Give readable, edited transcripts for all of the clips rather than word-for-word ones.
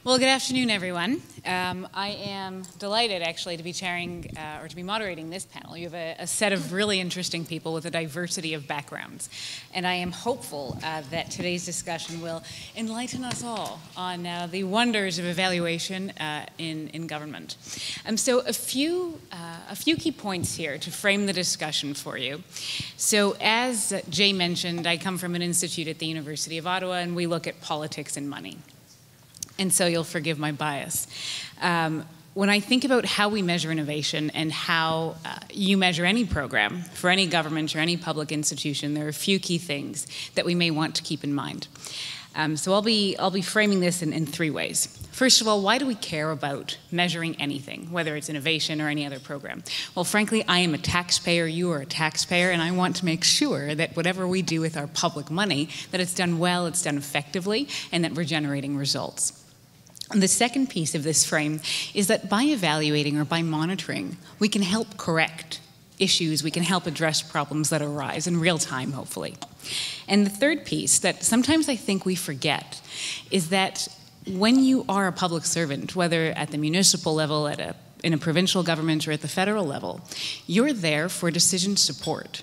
Well, good afternoon, everyone. I am delighted, actually, to be chairing or to be moderating this panel. You have a set of really interesting people with a diversity of backgrounds. And I am hopeful that today's discussion will enlighten us all on the wonders of evaluation in government. So a few key points here to frame the discussion for you. So as Jay mentioned, I come from an institute at the University of Ottawa, and we look at politics and money. And so you'll forgive my bias. When I think about how we measure innovation and how you measure any program for any government or any public institution, there are a few key things that we may want to keep in mind. So I'll be framing this in three ways. First of all, why do we care about measuring anything, whether it's innovation or any other program? Well, frankly, I am a taxpayer, you are a taxpayer, and I want to make sure that whatever we do with our public money, that it's done well, it's done effectively, and that we're generating results. And the second piece of this frame is that by evaluating or by monitoring, we can help correct issues, we can help address problems that arise in real time, hopefully. And the third piece that sometimes I think we forget is that when you are a public servant, whether at the municipal level, in a provincial government, or at the federal level, you're there for decision support.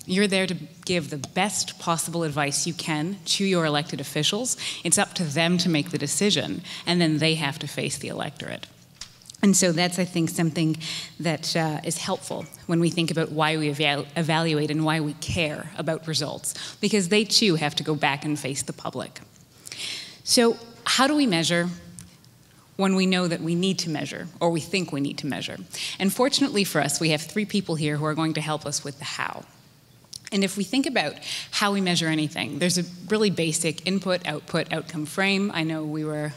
You're there to give the best possible advice you can to your elected officials. It's up to them to make the decision, and then they have to face the electorate. And so that's, I think, something that is helpful when we think about why we evaluate and why we care about results, because they too have to go back and face the public. So how do we measure when we know that we need to measure, or we think we need to measure? And fortunately for us, we have three people here who are going to help us with the how. And if we think about how we measure anything, there's a really basic input, output, outcome frame. I know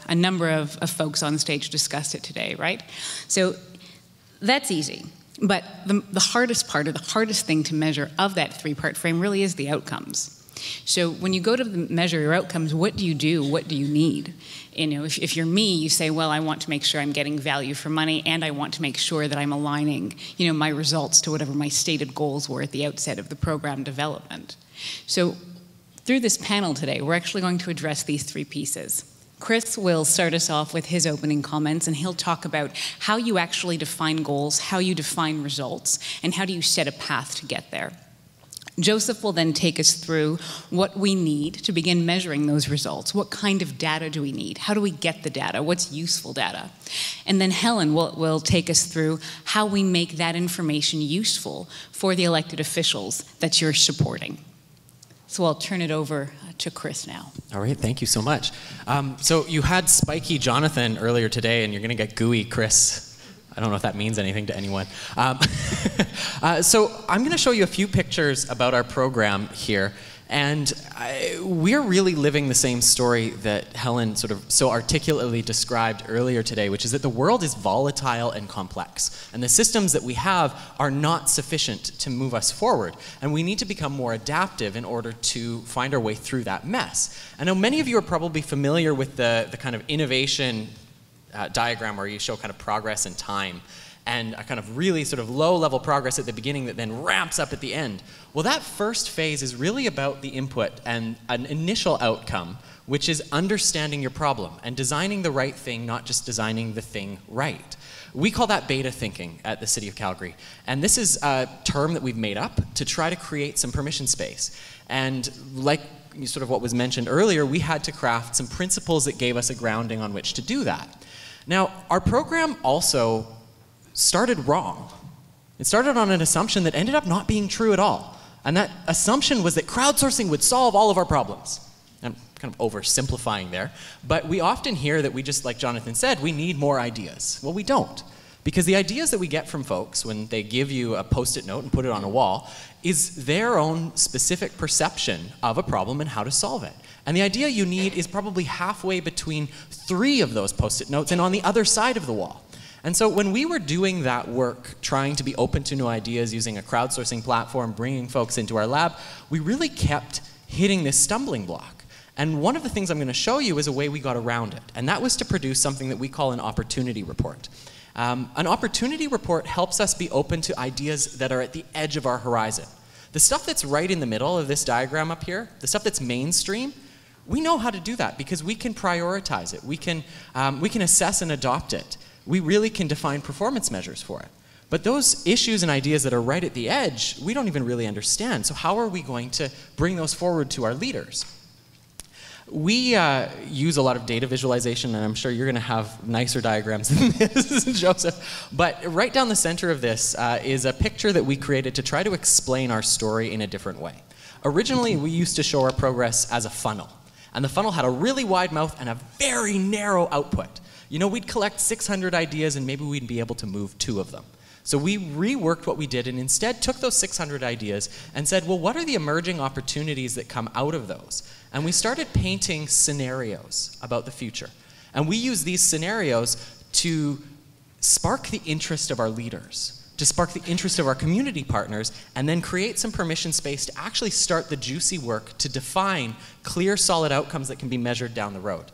a number of folks on stage discussed it today, right? So that's easy. But the hardest part, or the hardest thing to measure of that three-part frame really is the outcomes. So when you go to measure your outcomes, what do you do? What do you need? You know, if you're me, you say, well, I want to make sure I'm getting value for money, and I want to make sure that I'm aligning, my results to whatever my stated goals were at the outset of the program development. So through this panel today, we're actually going to address these three pieces. Chris will start us off with his opening comments, and he'll talk about how you actually define goals, how you define results, and how do you set a path to get there. Joseph will then take us through what we need to begin measuring those results. What kind of data do we need? How do we get the data? What's useful data? And then Helen will take us through how we make that information useful for the elected officials that you're supporting. So I'll turn it over to Chris now. All right, thank you so much. So you had spiky Jonathan earlier today, and you're going to get gooey Chris. I don't know if that means anything to anyone. So I'm going to show you a few pictures about our program here. And we're really living the same story that Helen sort of so articulately described earlier today, which is that the world is volatile and complex. And the systems that we have are not sufficient to move us forward. And we need to become more adaptive in order to find our way through that mess. I know many of you are probably familiar with the kind of innovation diagram where you show kind of progress in time, and a kind of really sort of low-level progress at the beginning that then ramps up at the end. Well, that first phase is really about the input and an initial outcome, which is understanding your problem and designing the right thing, not just designing the thing right. We call that beta thinking at the City of Calgary. And this is a term that we've made up to try to create some permission space. And like sort of what was mentioned earlier, we had to craft some principles that gave us a grounding on which to do that. Now, our program also started wrong. It started on an assumption that ended up not being true at all. And that assumption was that crowdsourcing would solve all of our problems. I'm kind of oversimplifying there. But we often hear that we just, like Jonathan said, we need more ideas. Well, we don't. Because the ideas that we get from folks when they give you a Post-it note and put it on a wall is their own specific perception of a problem and how to solve it. And the idea you need is probably halfway between 3 of those Post-it notes and on the other side of the wall. And so when we were doing that work, trying to be open to new ideas, using a crowdsourcing platform, bringing folks into our lab, we really kept hitting this stumbling block. And one of the things I'm going to show you is a way we got around it. And that was to produce something that we call an opportunity report. An opportunity report helps us be open to ideas that are at the edge of our horizon. The stuff that's right in the middle of this diagram up here, the stuff that's mainstream, We know how to do that because we can prioritize it. We can assess and adopt it. We really can define performance measures for it. But those issues and ideas that are right at the edge, we don't even really understand. So how are we going to bring those forward to our leaders? We use a lot of data visualization, and I'm sure you're going to have nicer diagrams than this, Joseph. But right down the center of this is a picture that we created to try to explain our story in a different way. Originally, we used to show our progress as a funnel. And the funnel had a really wide mouth and a very narrow output. You know, we'd collect 600 ideas, and maybe we'd be able to move 2 of them. So we reworked what we did and instead took those 600 ideas and said, well, what are the emerging opportunities that come out of those? And we started painting scenarios about the future. And we use these scenarios to spark the interest of our leaders, to spark the interest of our community partners, and then create some permission space to actually start the juicy work to define clear, solid outcomes that can be measured down the road.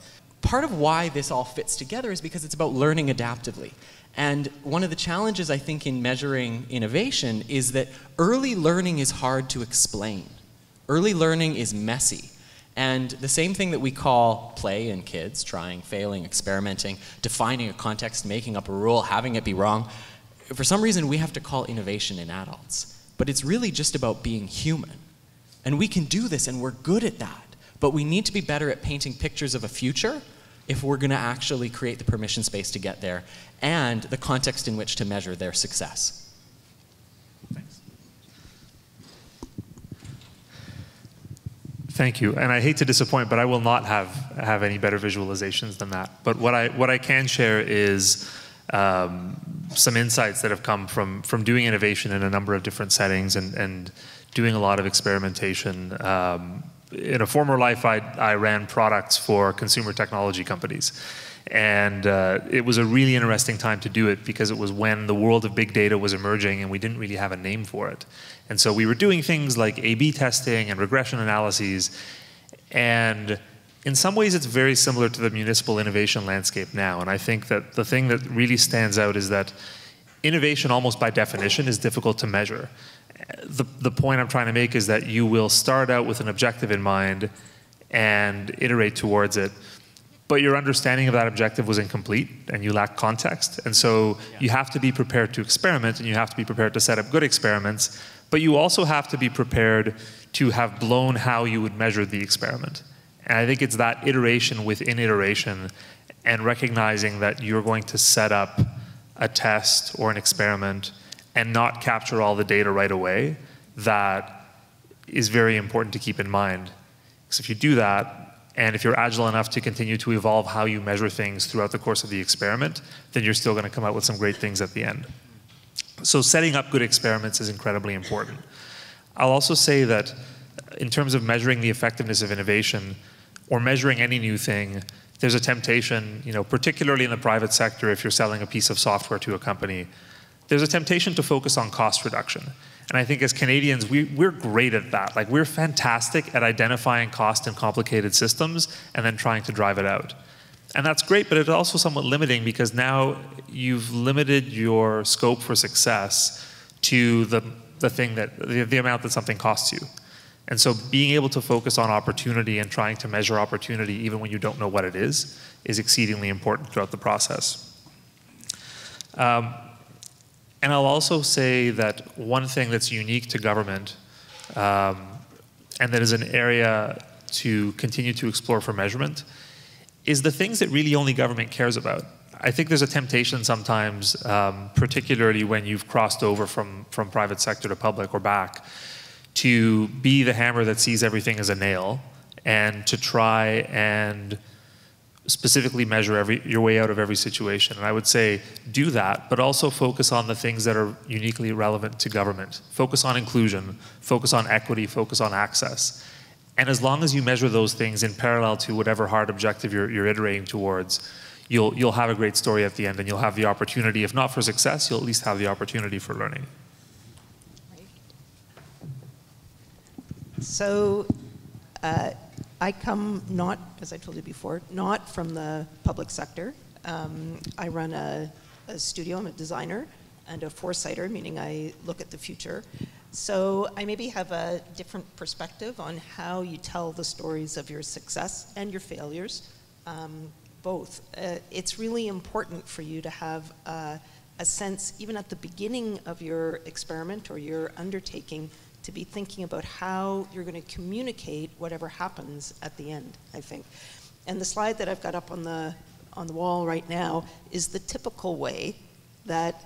Part of why this all fits together is because it's about learning adaptively. And one of the challenges, I think, in measuring innovation is that early learning is hard to explain. Early learning is messy. And the same thing that we call play in kids, trying, failing, experimenting, defining a context, making up a rule, having it be wrong, for some reason we have to call innovation in adults. But it's really just about being human. And we can do this, and we're good at that. But we need to be better at painting pictures of a future if we're going to actually create the permission space to get there and the context in which to measure their success. Thanks. Thank you. And I hate to disappoint, but I will not have any better visualizations than that. But what I can share is some insights that have come from doing innovation in a number of different settings and doing a lot of experimentation. In a former life, I ran products for consumer technology companies. And it was a really interesting time to do it because it was when the world of big data was emerging and we didn't really have a name for it. And so we were doing things like A/B testing and regression analyses. And in some ways, it's very similar to the municipal innovation landscape now. And I think that the thing that really stands out is that innovation, almost by definition, is difficult to measure. The point I'm trying to make is that you will start out with an objective in mind and iterate towards it, but your understanding of that objective was incomplete and you lack context. And so you have to be prepared to experiment and you have to be prepared to set up good experiments, but you also have to be prepared to have blown how you would measure the experiment. And I think it's that iteration within iteration and recognizing that you're going to set up a test or an experiment and not capture all the data right away, that is very important to keep in mind. Because if you do that, and if you're agile enough to continue to evolve how you measure things throughout the course of the experiment, then you're still going to come out with some great things at the end. So setting up good experiments is incredibly important. I'll also say that in terms of measuring the effectiveness of innovation, or measuring any new thing, there's a temptation, particularly in the private sector, if you're selling a piece of software to a company, there's a temptation to focus on cost reduction. And I think as Canadians, we're great at that. Like, we're fantastic at identifying cost in complicated systems and then trying to drive it out. And that's great, but it's also somewhat limiting because now you've limited your scope for success to the thing that, the amount that something costs you. And so being able to focus on opportunity and trying to measure opportunity even when you don't know what it is exceedingly important throughout the process. And I'll also say that one thing that's unique to government, and that is an area to continue to explore for measurement, is the things that really only government cares about. I think there's a temptation sometimes, particularly when you've crossed over from private sector to public or back, to be the hammer that sees everything as a nail and to try and specifically measure your way out of every situation. And I would say do that, but also focus on the things that are uniquely relevant to government. Focus on inclusion, focus on equity, focus on access. And as long as you measure those things in parallel to whatever hard objective you're iterating towards, you'll have a great story at the end, and you'll have the opportunity, if not for success, you'll at least have the opportunity for learning. So I come not, as I told you before, not from the public sector. I run a studio. I'm a designer and a foresighter, meaning I look at the future. So I maybe have a different perspective on how you tell the stories of your success and your failures, both. It's really important for you to have a sense, even at the beginning of your experiment or your undertaking, to be thinking about how you're going to communicate whatever happens at the end, I think. And the slide that I've got up on the wall right now is the typical way that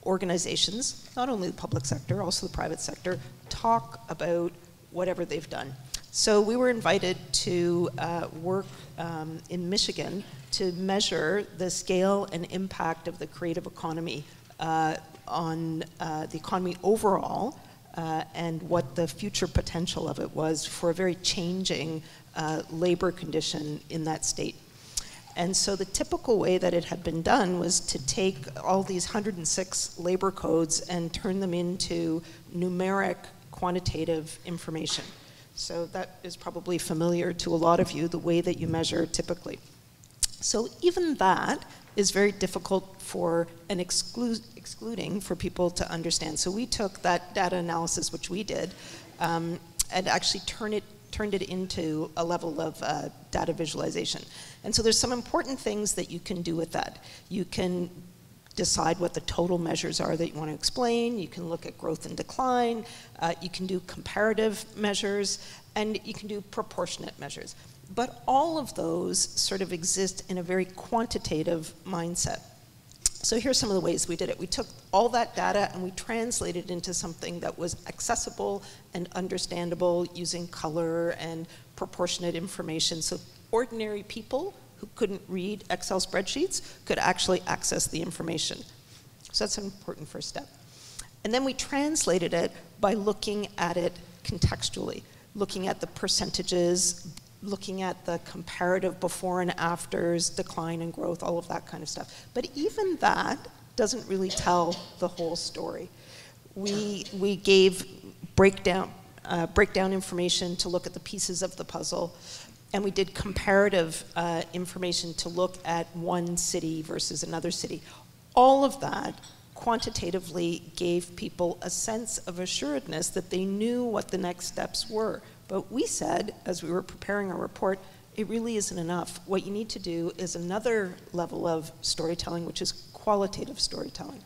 organizations, not only the public sector, also the private sector, talk about whatever they've done. So we were invited to work in Michigan to measure the scale and impact of the creative economy on the economy overall, and what the future potential of it was for a very changing labor condition in that state. And so the typical way that it had been done was to take all these 106 labor codes and turn them into numeric quantitative information. So that is probably familiar to a lot of you, the way that you measure typically. So even that is very difficult for and excluding for people to understand. So we took that data analysis, which we did, and actually turned it into a level of data visualization. And so there's some important things that you can do with that. You can decide what the total measures are that you want to explain. You can look at growth and decline. You can do comparative measures, and you can do proportionate measures. But all of those sort of exist in a very quantitative mindset. So here's some of the ways we did it. We took all that data and we translated it into something that was accessible and understandable using color and proportionate information. So ordinary people who couldn't read Excel spreadsheets could actually access the information. So that's an important first step. And then we translated it by looking at it contextually, looking at the percentages, looking at the comparative before and afters, decline and growth, all of that kind of stuff. But even that doesn't really tell the whole story. We gave breakdown information to look at the pieces of the puzzle, and we did comparative information to look at one city versus another city. All of that quantitatively gave people a sense of assuredness that they knew what the next steps were. But we said, as we were preparing our report, it really isn't enough. What you need to do is another level of storytelling, which is qualitative storytelling.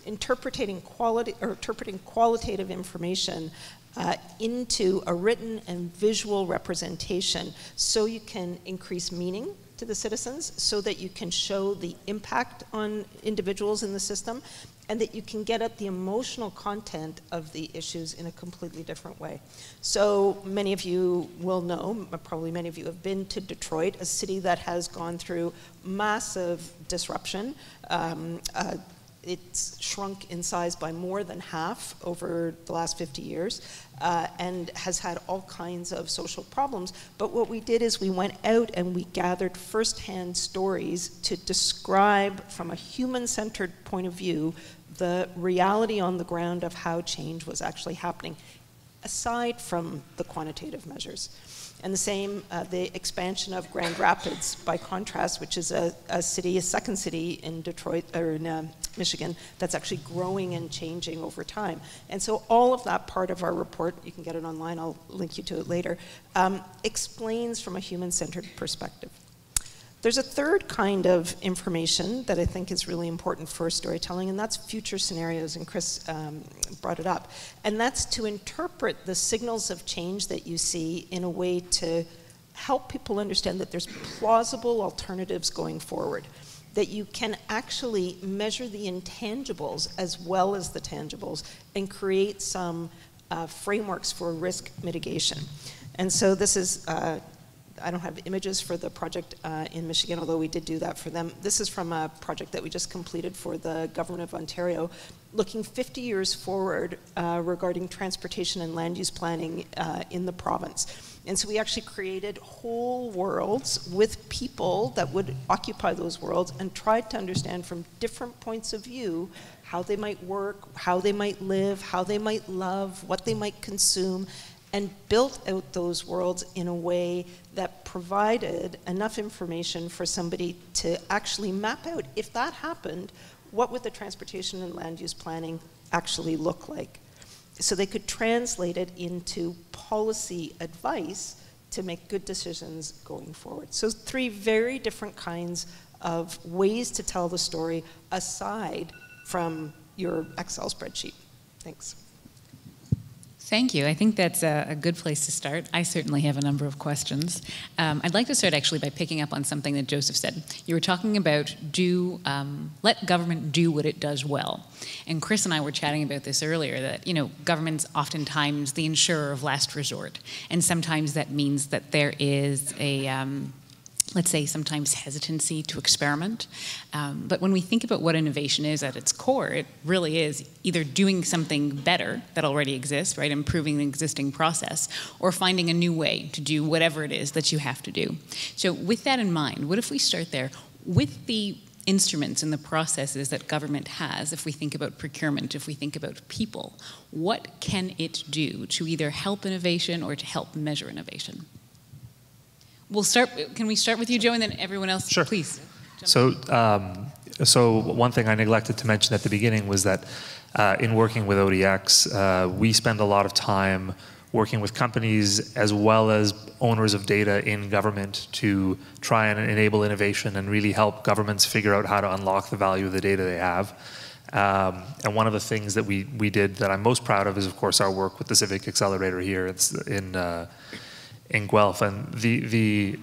Interpreting qualitative information into a written and visual representation so you can increase meaning to the citizens, so that you can show the impact on individuals in the system, and that you can get at the emotional content of the issues in a completely different way. So many of you will know, probably many of you have been to Detroit, a city that has gone through massive disruption. It's shrunk in size by more than half over the last 50 years and has had all kinds of social problems. But what we did is we went out and we gathered firsthand stories to describe from a human-centered point of view the reality on the ground of how change was actually happening, aside from the quantitative measures. And the same, the expansion of Grand Rapids, by contrast, which is a second city in Detroit, or in Michigan, that's actually growing and changing over time. And so all of that part of our report, you can get it online, I'll link you to it later, explains from a human-centered perspective. There's a third kind of information that I think is really important for storytelling, and that's future scenarios, and Chris brought it up. And that's to interpret the signals of change that you see in a way to help people understand that there's plausible alternatives going forward, that you can actually measure the intangibles as well as the tangibles and create some frameworks for risk mitigation. And so this is I don't have images for the project in Michigan, although we did do that for them. This is from a project that we just completed for the Government of Ontario, looking 50 years forward regarding transportation and land use planning in the province. And so we actually created whole worlds with people that would occupy those worlds and tried to understand from different points of view how they might work, how they might live, how they might love, what they might consume, and built out those worlds in a way that provided enough information for somebody to actually map out, if that happened, what would the transportation and land use planning actually look like? so they could translate it into policy advice to make good decisions going forward. So 3 very different kinds of ways to tell the story aside from your Excel spreadsheet. Thanks. Thank you. I think that's a good place to start. I certainly have a number of questions. I'd like to start actually by picking up on something that Joseph said. You were talking about let government do what it does well. And Chris and I were chatting about this earlier, that, you know, government's oftentimes the insurer of last resort. And sometimes that means that there is a, let's say, sometimes hesitancy to experiment. But when we think about what innovation is at its core, it really is either doing something better that already exists, right, improving the existing process, or finding a new way to do whatever it is that you have to do. So with that in mind, what if we start there with the instruments and the processes that government has? If we think about procurement, if we think about people, what can it do to either help innovation or to help measure innovation? We'll start. Can we start with you, Joe, and then everyone else? Sure. Please. So one thing I neglected to mention at the beginning was that in working with ODX, we spend a lot of time working with companies as well as owners of data in government to try and enable innovation and really help governments figure out how to unlock the value of the data they have. And one of the things that we did that I'm most proud of is, of course, our work with the Civic Accelerator here in Guelph, and the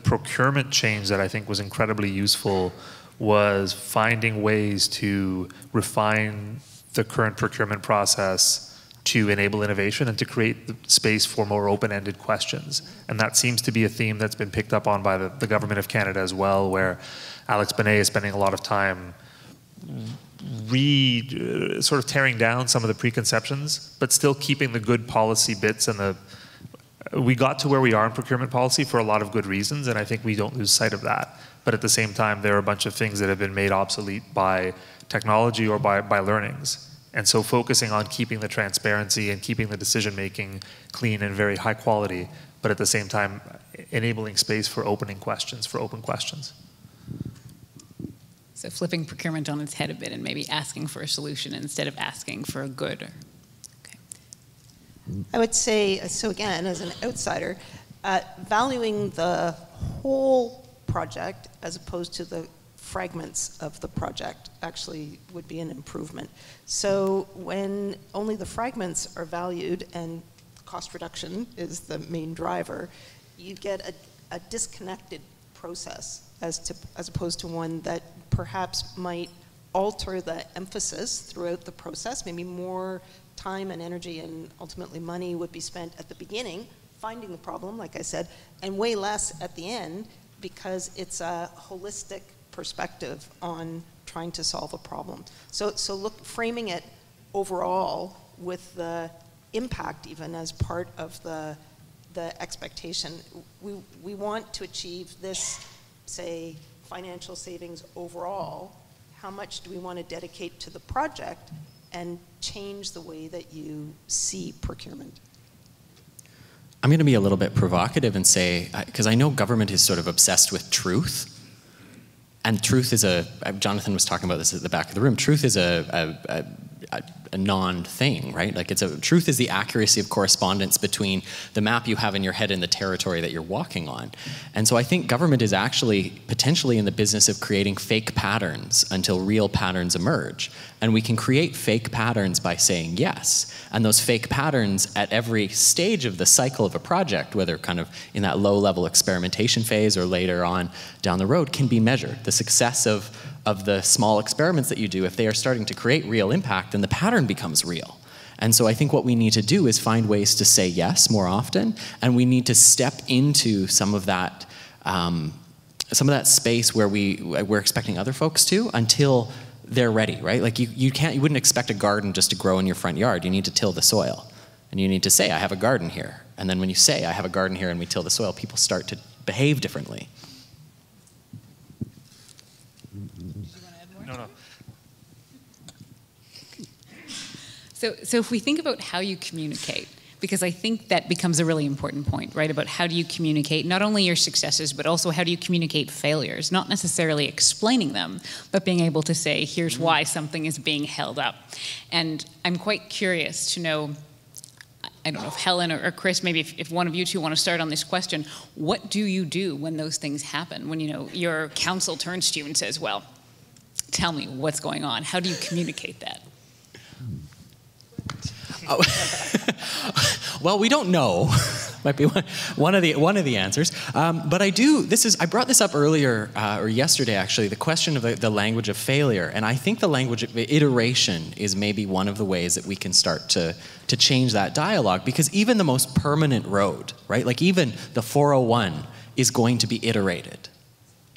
procurement change that I think was incredibly useful was finding ways to refine the current procurement process to enable innovation and to create the space for more open-ended questions. And that seems to be a theme that's been picked up on by the Government of Canada as well, where Alex Benet is spending a lot of time sort of tearing down some of the preconceptions, but still keeping the good policy bits and we got to where we are in procurement policy for a lot of good reasons, and I think we don't lose sight of that. But at the same time, there are a bunch of things that have been made obsolete by technology or by learnings. And so focusing on keeping the transparency and keeping the decision-making clean and very high quality, but at the same time, enabling space for open questions. So flipping procurement on its head a bit and maybe asking for a solution instead of asking for a good. I would say, so again, as an outsider, valuing the whole project as opposed to the fragments of the project actually would be an improvement. So when only the fragments are valued and cost reduction is the main driver, you get a disconnected process as opposed to one that perhaps might alter the emphasis throughout the process. Maybe more time and energy and ultimately money would be spent at the beginning finding the problem, like I said, and way less at the end because it's a holistic perspective on trying to solve a problem. So framing it overall with the impact even as part of the expectation. We want to achieve this, say, financial savings overall. How much do we want to dedicate to the project and change the way that you see procurement? I'm going to be a little bit provocative and say, because I know government is sort of obsessed with truth, and truth is Jonathan was talking about this at the back of the room, truth is a non-thing, right? Like truth is the accuracy of correspondence between the map you have in your head and the territory that you're walking on. And so I think government is actually potentially in the business of creating fake patterns until real patterns emerge. And we can create fake patterns by saying yes. And those fake patterns at every stage of the cycle of a project, whether kind of in that low-level experimentation phase or later on down the road, can be measured. The success of the small experiments that you do, if they are starting to create real impact, then the pattern becomes real. And so I think what we need to do is find ways to say yes more often, and we need to step into some of that space where we're expecting other folks to until they're ready, right? Like you wouldn't expect a garden just to grow in your front yard. You need to till the soil, and you need to say, I have a garden here. And then when you say, I have a garden here, and we till the soil, people start to behave differently. No. So if we think about how you communicate, because I think that becomes a really important point, right? About how do you communicate not only your successes, but also how do you communicate failures? Not necessarily explaining them, but being able to say, here's why something is being held up. And I'm quite curious to know, I don't know if Helen or Chris, maybe if one of you two want to start on this question, what do you do when those things happen? When, you know, your council turns to you and says, well, tell me what's going on. How do you communicate that? Oh. Well, we don't know. Might be one of the answers. But I brought this up earlier, or yesterday actually, the question of the language of failure. And I think the language of iteration is maybe one of the ways that we can start to change that dialogue. Because even the most permanent road, right? Like even the 401 is going to be iterated.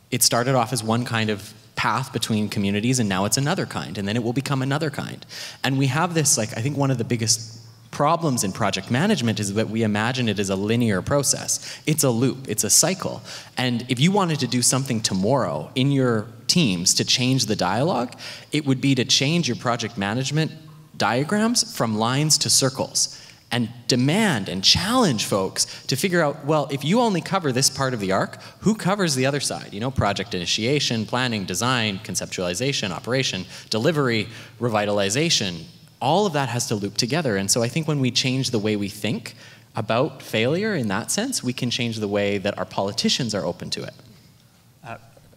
It started off as one kind of path between communities, and now it's another kind, and then it will become another kind. And we have this, like, I think one of the biggest problems in project management is that we imagine it as a linear process. It's a loop, it's a cycle. And if you wanted to do something tomorrow in your teams to change the dialogue, it would be to change your project management diagrams from lines to circles, and demand and challenge folks to figure out, well, if you only cover this part of the arc, who covers the other side? You know, project initiation, planning, design, conceptualization, operation, delivery, revitalization. All of that has to loop together. And so I think when we change the way we think about failure in that sense, we can change the way that our politicians are open to it.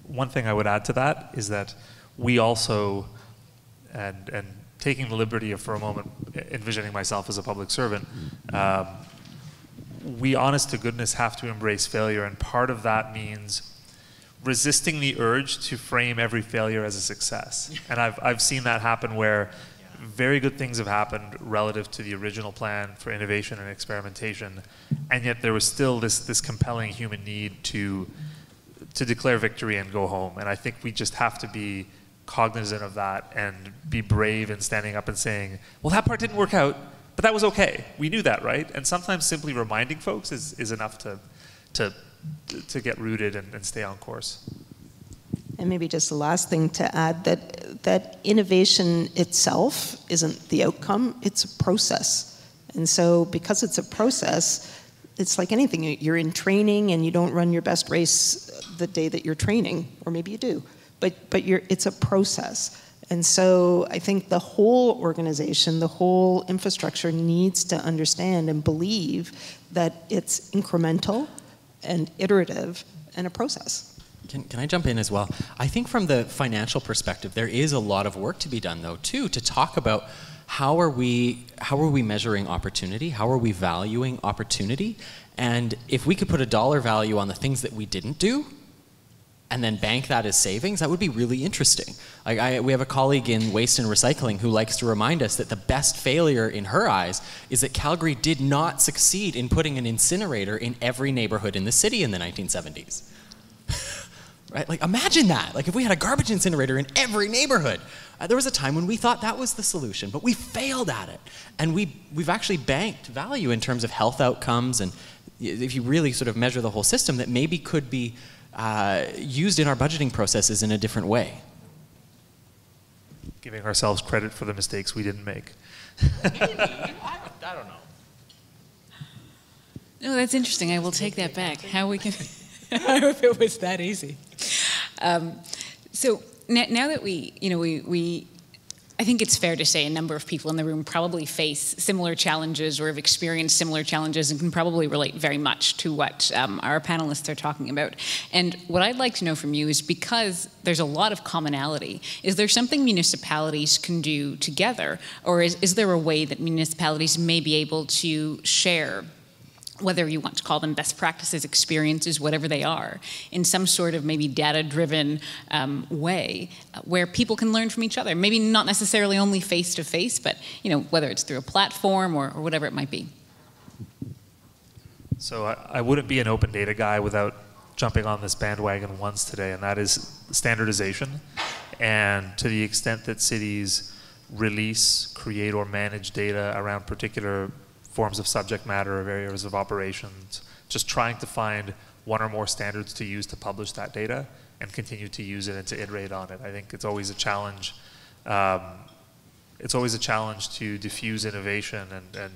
One thing I would add to that is that we also, and taking the liberty of, for a moment, envisioning myself as a public servant, we honest to goodness have to embrace failure, and part of that means resisting the urge to frame every failure as a success. And I've seen that happen where very good things have happened relative to the original plan for innovation and experimentation, and yet there was still this compelling human need to declare victory and go home. And I think we just have to be cognizant of that and be brave in standing up and saying, well, that part didn't work out, but that was okay. We knew that, right? And sometimes simply reminding folks is enough to get rooted and stay on course. And maybe just the last thing to add, that innovation itself isn't the outcome, it's a process. And so because it's a process, it's like anything. You're in training and you don't run your best race the day that you're training, or maybe you do. But it's a process. And so I think the whole organization, the whole infrastructure needs to understand and believe that it's incremental and iterative and a process. Can I jump in as well? I think from the financial perspective, there is a lot of work to be done, though, too, to talk about how are we measuring opportunity? How are we valuing opportunity? And if we could put a dollar value on the things that we didn't do, and then bank that as savings, that would be really interesting. We have a colleague in waste and recycling who likes to remind us that the best failure in her eyes is that Calgary did not succeed in putting an incinerator in every neighborhood in the city in the 1970s. Right? Like, imagine that. Like, if we had a garbage incinerator in every neighborhood. There was a time when we thought that was the solution, but we failed at it. And we've actually banked value in terms of health outcomes, and if you really sort of measure the whole system, that maybe could be used in our budgeting processes in a different way. Giving ourselves credit for the mistakes we didn't make. Maybe. I don't know. No, that's interesting. I will take that back. How we can, if it was that easy. So now that we I think it's fair to say a number of people in the room probably face similar challenges or have experienced similar challenges and can probably relate very much to what our panelists are talking about. And what I'd like to know from you is, because there's a lot of commonality, is there something municipalities can do together, or is there a way that municipalities may be able to share, whether you want to call them best practices, experiences, whatever they are, in some sort of maybe data-driven way where people can learn from each other? Maybe not necessarily only face-to-face, but whether it's through a platform or whatever it might be. So I wouldn't be an open data guy without jumping on this bandwagon once today, and that is standardization. And to the extent that cities release, create, or manage data around particular forms of subject matter or areas of operations, just trying to find one or more standards to use to publish that data and continue to use it and to iterate on it. I think it's always a challenge. It's always a challenge to diffuse innovation and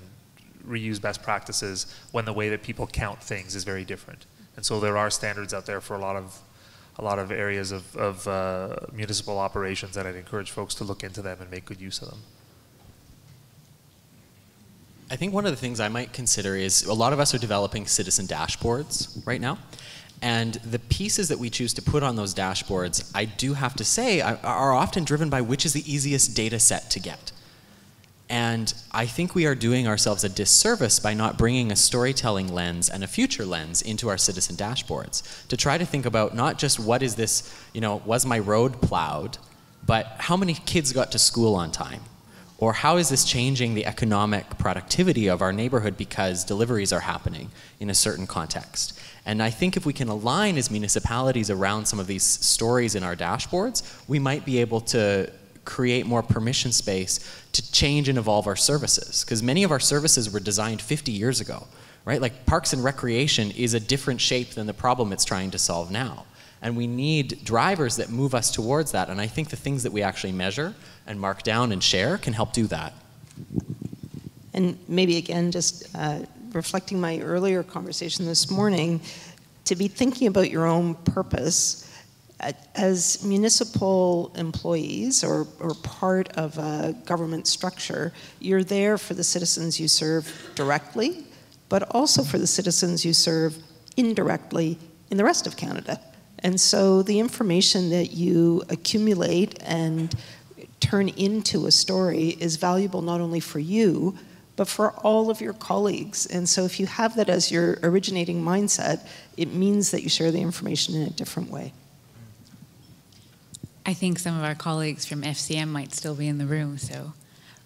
reuse best practices when the way that people count things is very different. And so there are standards out there for a lot of areas of municipal operations, that I'd encourage folks to look into them and make good use of them. I think one of the things I might consider is a lot of us are developing citizen dashboards right now. And the pieces that we choose to put on those dashboards, I do have to say, are often driven by which is the easiest data set to get. And I think we are doing ourselves a disservice by not bringing a storytelling lens and a future lens into our citizen dashboards to try to think about not just what is this, was my road plowed, but how many kids got to school on time? Or how is this changing the economic productivity of our neighborhood because deliveries are happening in a certain context? And I think if we can align as municipalities around some of these stories in our dashboards, we might be able to create more permission space to change and evolve our services. Because many of our services were designed 50 years ago, right? Like parks and recreation is a different shape than the problem it's trying to solve now. And we need drivers that move us towards that. And I think the things that we actually measure and mark down and share can help do that. And maybe again, just reflecting my earlier conversation this morning, to be thinking about your own purpose as municipal employees or part of a government structure. You're there for the citizens you serve directly, but also for the citizens you serve indirectly in the rest of Canada. And so the information that you accumulate and turn into a story is valuable not only for you, but for all of your colleagues. And so if you have that as your originating mindset, it means that you share the information in a different way. I think some of our colleagues from FCM might still be in the room, so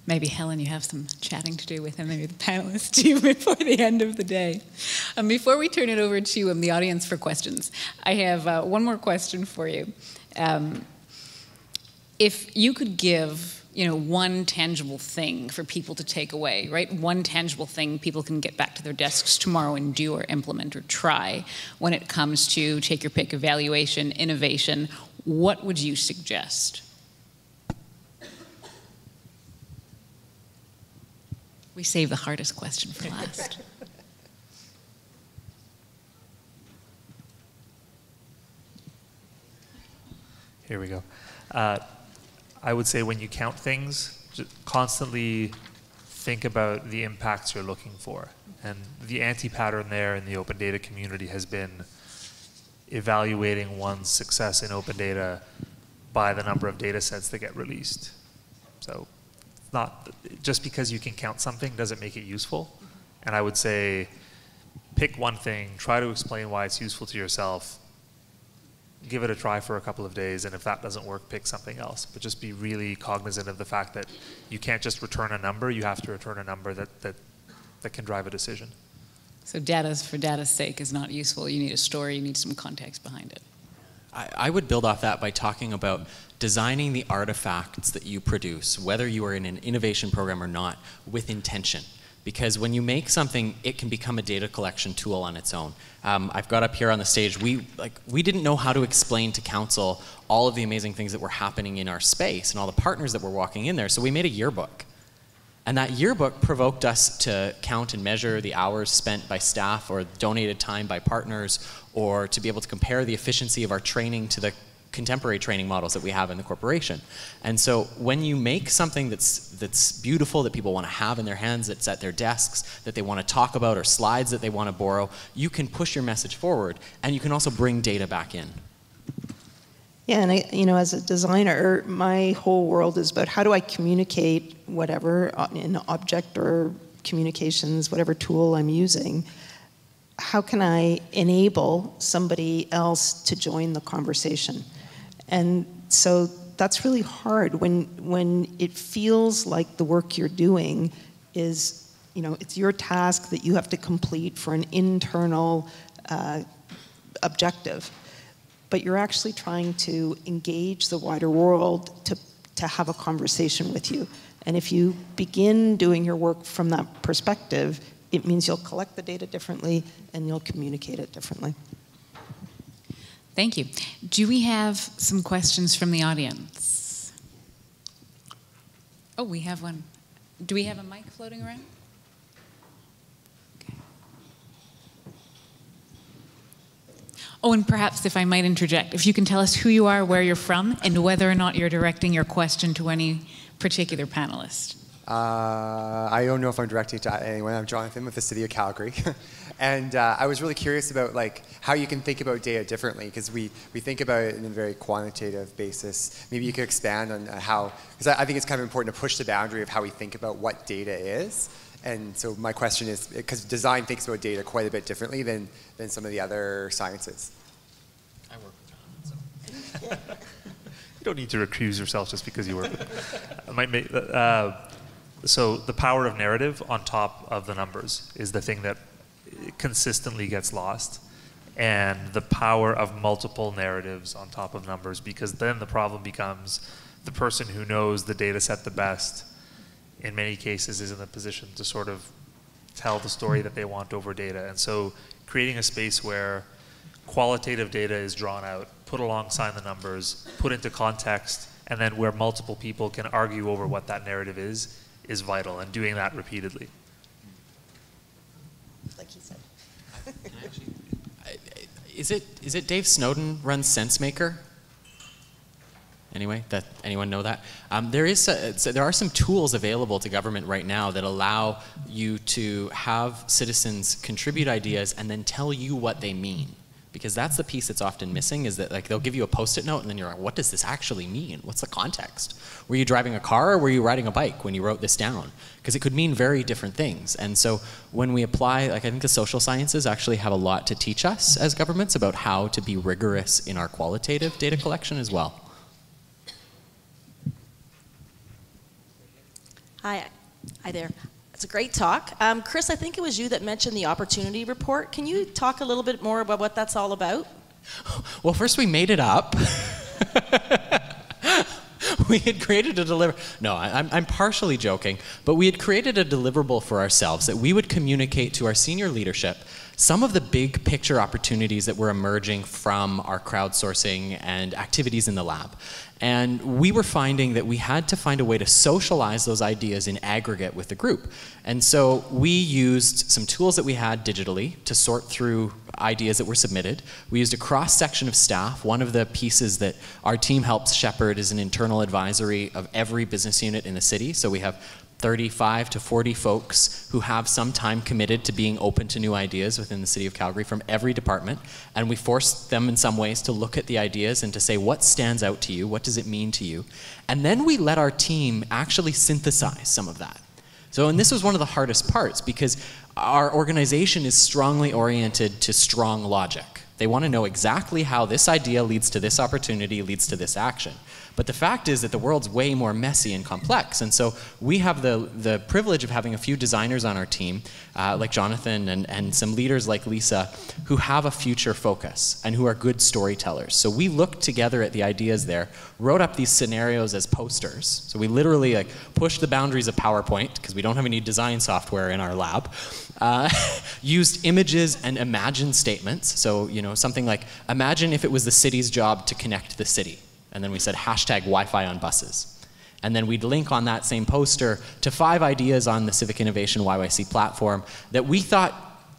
maybe Helen, you have some chatting to do with him, maybe the panelists too, before the end of the day. Before we turn it over to the audience for questions, I have one more question for you. If you could give one tangible thing for people to take away, right? One tangible thing people can get back to their desks tomorrow and do or implement or try when it comes to, take your pick, evaluation, innovation, what would you suggest? We save the hardest question for last. Here we go. I would say when you count things, just constantly think about the impacts you're looking for. And the anti-pattern there in the open data community has been evaluating one's success in open data by the number of data sets that get released. So not just because you can count something doesn't make it useful. And I would say pick one thing, try to explain why it's useful to yourself, give it a try for a couple of days, and if that doesn't work, pick something else. But just be really cognizant of the fact that you can't just return a number, you have to return a number that can drive a decision. So data for data's sake is not useful. You need a story, you need some context behind it. I would build off that by talking about designing the artifacts that you produce, whether you are in an innovation program or not, with intention. Because when you make something, it can become a data collection tool on its own. I've got up here on the stage, we didn't know how to explain to council all of the amazing things that were happening in our space and all the partners that were walking in there, so we made a yearbook. And that yearbook provoked us to count and measure the hours spent by staff or donated time by partners, or to be able to compare the efficiency of our training to the contemporary training models that we have in the corporation. And so when you make something that's beautiful, that people want to have in their hands, that's at their desks, that they want to talk about, or slides that they want to borrow, you can push your message forward, and you can also bring data back in. Yeah, and as a designer, my whole world is about how do I communicate whatever in object or communications, whatever tool I'm using. How can I enable somebody else to join the conversation? And so that's really hard when it feels like the work you're doing is, it's your task that you have to complete for an internal objective. But you're actually trying to engage the wider world to have a conversation with you. And if you begin doing your work from that perspective, it means you'll collect the data differently and you'll communicate it differently. Thank you. Do we have some questions from the audience? Oh, we have one. Do we have a mic floating around? Oh, and perhaps if I might interject, if you can tell us who you are, where you're from, and whether or not you're directing your question to any particular panelist. I don't know if I'm directing it to anyone. I'm Jonathan with the City of Calgary. And I was really curious about like how you can think about data differently, because we think about it in a very quantitative basis. Maybe you could expand on how, because I think it's kind of important to push the boundary of how we think about what data is. And so my question is, because design thinks about data quite a bit differently than some of the other sciences. I work with Jonathan, so. You don't need to recuse yourself just because you work with so the power of narrative on top of the numbers is the thing that consistently gets lost, and the power of multiple narratives on top of numbers, because then the problem becomes the person who knows the data set the best in many cases is in the position to sort of tell the story that they want over data. And so creating a space where qualitative data is drawn out, put alongside the numbers, put into context, and then where multiple people can argue over what that narrative is vital, and doing that repeatedly. Like he said. Is it Dave Snowden runs SenseMaker? Anyway, anyone know that? There are some tools available to government right now that allow you to have citizens contribute ideas and then tell you what they mean. Because that's the piece that's often missing, is that like they'll give you a Post-it note and then you're like, what does this actually mean? What's the context? Were you driving a car or were you riding a bike when you wrote this down? Because it could mean very different things. And so when we apply, like I think the social sciences actually have a lot to teach us as governments about how to be rigorous in our qualitative data collection as well. Hi there. It's a great talk. Chris, I think it was you that mentioned the opportunity report. Can you talk a little bit more about what that's all about? Well, first we made it up. We had created a deliverable. No, I'm partially joking, but we had created a deliverable for ourselves that we would communicate to our senior leadership some of the big picture opportunities that were emerging from our crowdsourcing and activities in the lab. And we were finding that we had to find a way to socialize those ideas in aggregate with the group. And so we used some tools that we had digitally to sort through ideas that were submitted. We used a cross-section of staff. One of the pieces that our team helps shepherd is an internal advisory of every business unit in the city. So we have 35 to 40 folks who have some time committed to being open to new ideas within the City of Calgary from every department. And we force them in some ways to look at the ideas and to say, what stands out to you? What does it mean to you? And then we let our team actually synthesize some of that. So, and this was one of the hardest parts, because our organization is strongly oriented to strong logic. They want to know exactly how this idea leads to this opportunity, leads to this action. But the fact is that the world's way more messy and complex. And so we have the privilege of having a few designers on our team, like Jonathan and some leaders like Lisa, who have a future focus and who are good storytellers. So we looked together at the ideas there, wrote up these scenarios as posters. So we literally like pushed the boundaries of PowerPoint, because we don't have any design software in our lab. Used images and imagined statements. So, you know, something like, imagine if it was the city's job to connect the city. And then we said hashtag Wi-Fi on buses. And then we'd link on that same poster to 5 ideas on the Civic Innovation YYC platform that we thought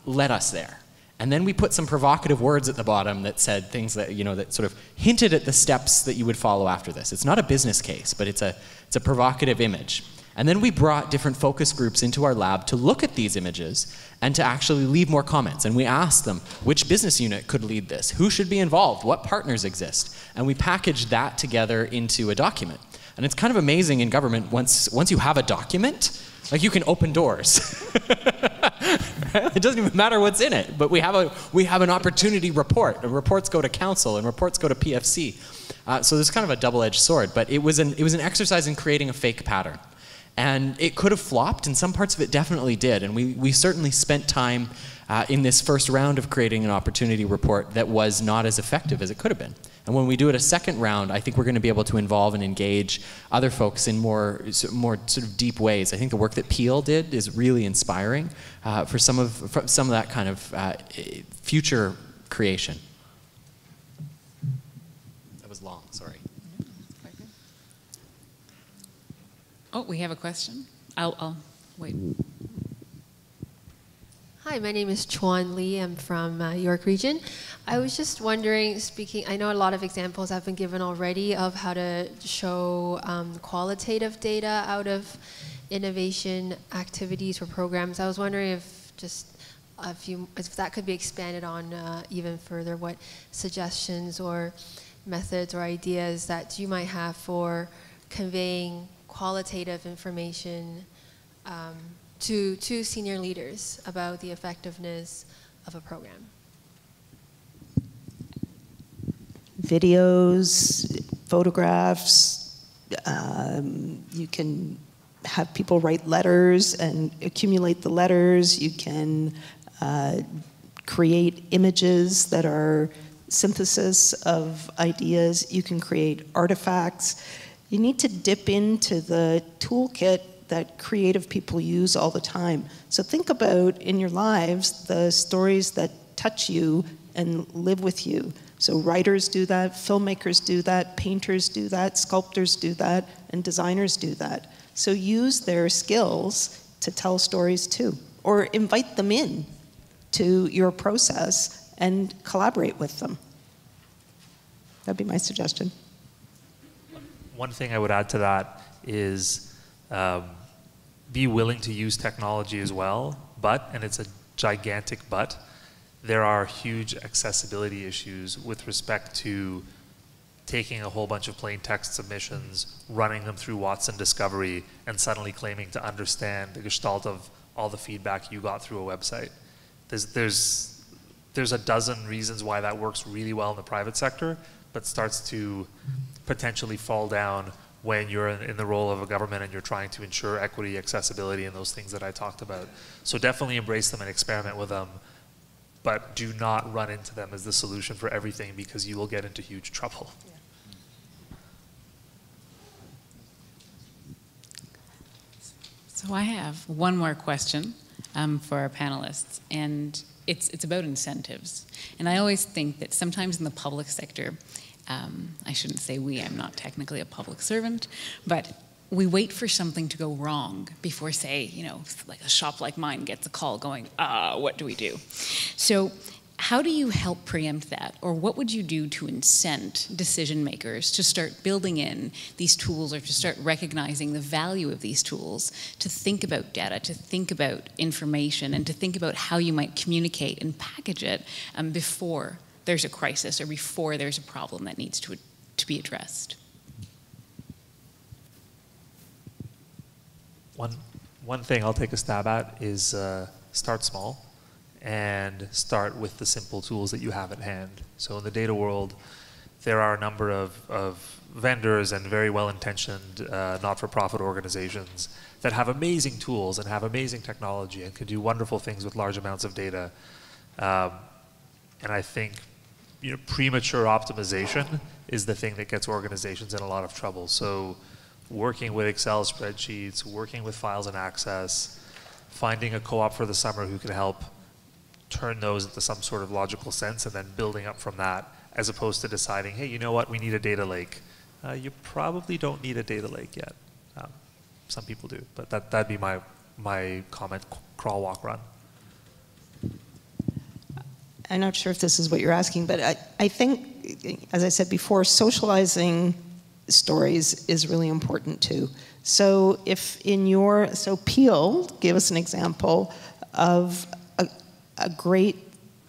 led us there. And then we put some provocative words at the bottom that said things that, you know, that sort of hinted at the steps that you would follow after this. It's not a business case, but it's a provocative image. And then we brought different focus groups into our lab to look at these images and to actually leave more comments. And we asked them, which business unit could lead this? Who should be involved? What partners exist? And we packaged that together into a document. And it's kind of amazing in government, once you have a document, like you can open doors. It doesn't even matter what's in it, but we have an opportunity report, and reports go to council, and reports go to PFC. So there's kind of a double-edged sword, but it was an exercise in creating a fake pattern. And it could have flopped, and some parts of it definitely did. And we certainly spent time in this first round of creating an opportunity report that was not as effective as it could have been. And when we do it a second round, I think we're going to be able to involve and engage other folks in more sort of deep ways. I think the work that Peel did is really inspiring for some of that kind of future creation. That was long, sorry. Oh, we have a question. I'll wait. Hi, Hi, my name is Chuan Lee. I'm from York Region. I was just wondering, I know a lot of examples have been given already of how to show qualitative data out of innovation activities or programs. I was wondering if that could be expanded on even further, what suggestions or methods or ideas that you might have for conveying qualitative information to senior leaders about the effectiveness of a program. Videos, photographs, you can have people write letters and accumulate the letters. You can create images that are synthesis of ideas. You can create artifacts. You need to dip into the toolkit that creative people use all the time. So think about in your lives the stories that touch you and live with you. So writers do that, filmmakers do that, painters do that, sculptors do that, and designers do that. So use their skills to tell stories too, or invite them in to your process and collaborate with them. That'd be my suggestion. One thing I would add to that is be willing to use technology as well, but, and it's a gigantic but, there are huge accessibility issues with respect to taking a whole bunch of plain text submissions, running them through Watson Discovery, and suddenly claiming to understand the gestalt of all the feedback you got through a website. There's a dozen reasons why that works really well in the private sector, but starts to potentially fall down when you're in the role of a government and you're trying to ensure equity, accessibility, and those things that I talked about. So definitely embrace them and experiment with them, but do not run into them as the solution for everything, because you will get into huge trouble. Yeah. So I have one more question for our panelists, and it's about incentives. And I always think that sometimes in the public sector, I shouldn't say we, I'm not technically a public servant, but we wait for something to go wrong before, say, like a shop like mine gets a call going, what do we do? So how do you help preempt that? Or what would you do to incent decision makers to start building in these tools, or to start recognizing the value of these tools, to think about data, to think about information, and to think about how you might communicate and package it before there's a crisis or before there's a problem that needs to be addressed? One thing I'll take a stab at is start small and start with the simple tools that you have at hand. So in the data world, there are a number of vendors and very well-intentioned not-for-profit organizations that have amazing tools and have amazing technology and can do wonderful things with large amounts of data. And I think premature optimization is the thing that gets organizations in a lot of trouble. So working with Excel spreadsheets, working with files and access, finding a co-op for the summer who can help turn those into some sort of logical sense, and then building up from that, as opposed to deciding, hey, you know what, we need a data lake. You probably don't need a data lake yet. Some people do, but that'd be my comment, crawl, walk, run. I'm not sure if this is what you're asking, but I think, as I said before, socializing stories is really important too. So so Peel gave us an example of a great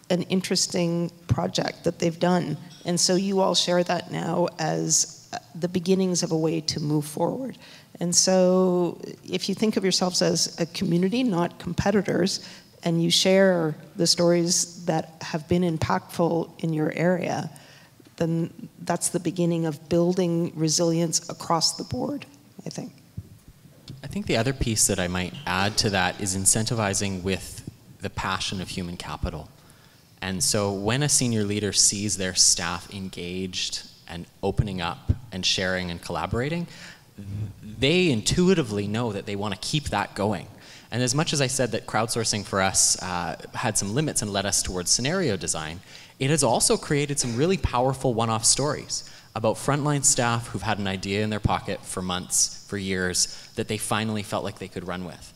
and interesting project that they've done. And so you all share that now as the beginnings of a way to move forward. And so if you think of yourselves as a community, not competitors, and you share the stories that have been impactful in your area, then that's the beginning of building resilience across the board, I think. I think the other piece that I might add to that is incentivizing with the passion of human capital. And so when a senior leader sees their staff engaged and opening up and sharing and collaborating, they intuitively know that they want to keep that going. And as much as I said that crowdsourcing for us had some limits and led us towards scenario design, it has also created some really powerful one-off stories about frontline staff who've had an idea in their pocket for months, for years, that they finally felt like they could run with.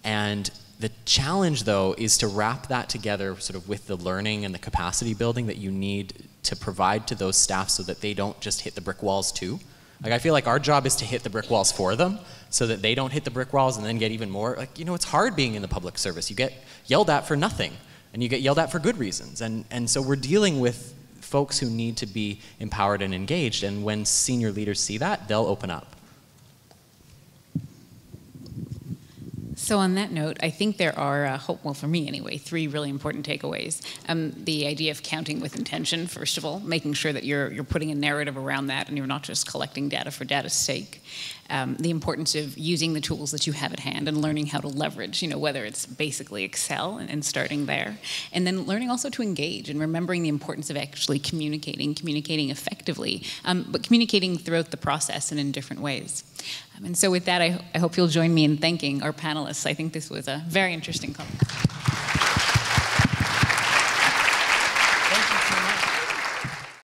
And The challenge, though, is to wrap that together sort of with the learning and the capacity building that you need to provide to those staff so that they don't just hit the brick walls too. Like, I feel like our job is to hit the brick walls for them so that they don't hit the brick walls and then get even more. Like, you know, it's hard being in the public service. You get yelled at for nothing, and you get yelled at for good reasons. And so we're dealing with folks who need to be empowered and engaged, and when senior leaders see that, they'll open up. So on that note, I think there are, well, for me anyway, 3 really important takeaways. The idea of counting with intention, first of all, making sure that you're putting a narrative around that and you're not just collecting data for data's sake. The importance of using the tools that you have at hand and learning how to leverage, you know, whether it's basically Excel and starting there. And then learning also to engage and remembering the importance of actually communicating effectively, but communicating throughout the process and in different ways. And so with that, I hope you'll join me in thanking our panelists. I think this was a very interesting conversation.